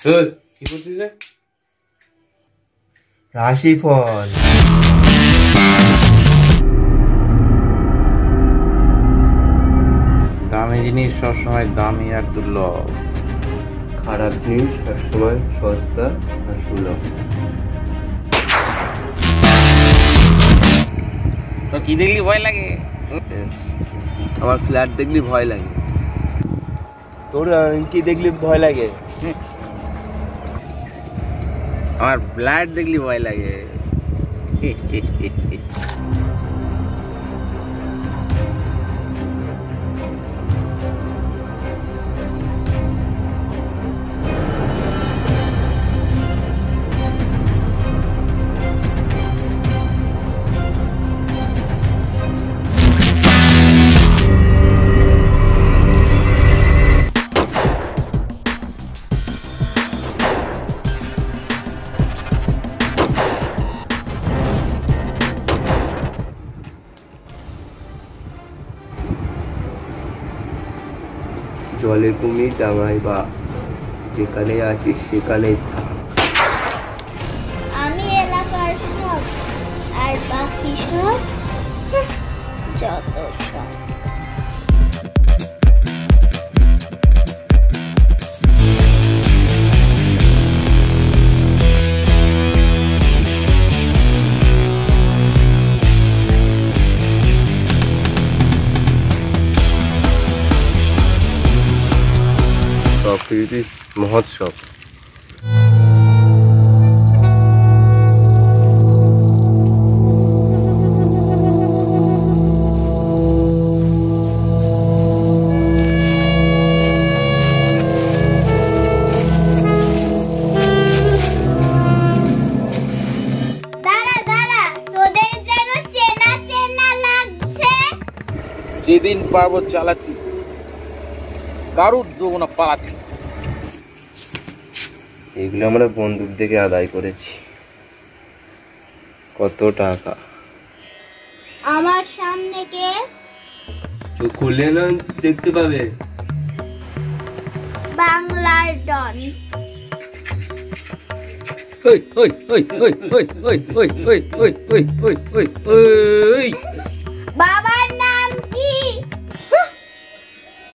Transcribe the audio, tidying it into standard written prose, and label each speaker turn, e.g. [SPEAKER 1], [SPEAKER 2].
[SPEAKER 1] কি করছিস?
[SPEAKER 2] রাশিফল।
[SPEAKER 1] দামি জিনিস সবসময় দামি আর দুর্লভ,
[SPEAKER 2] খারাপ জিনিস সবসময় সস্তা আর সুলভ।
[SPEAKER 1] তো কি দেখলি ভয় লাগে?
[SPEAKER 2] আমার ফ্ল্যাট দেখলি ভয় লাগে। তোর কি দেখলি ভয় লাগে?
[SPEAKER 1] আমার ফ্ল্যাট দেখলি ভয় লাগে।
[SPEAKER 2] জলে কুমির ডাঙায় বা, যেখানে আছিস সেখানেই থাক।
[SPEAKER 3] আমি এলাকার সব আর বাকি সব যত সব।
[SPEAKER 2] প্রকৃতি মহোৎসব।
[SPEAKER 1] যেদিন পারবো চালাতি, কারুর দেবো না পালাতি।
[SPEAKER 2] এগুলো আমরা বন্দুক থেকে আদায় করেছি। কত টাকা?
[SPEAKER 3] আমার সামনে কে?
[SPEAKER 2] চোখ খুললে না দেখতে পাবে।
[SPEAKER 3] বাংলার ডন। বাবার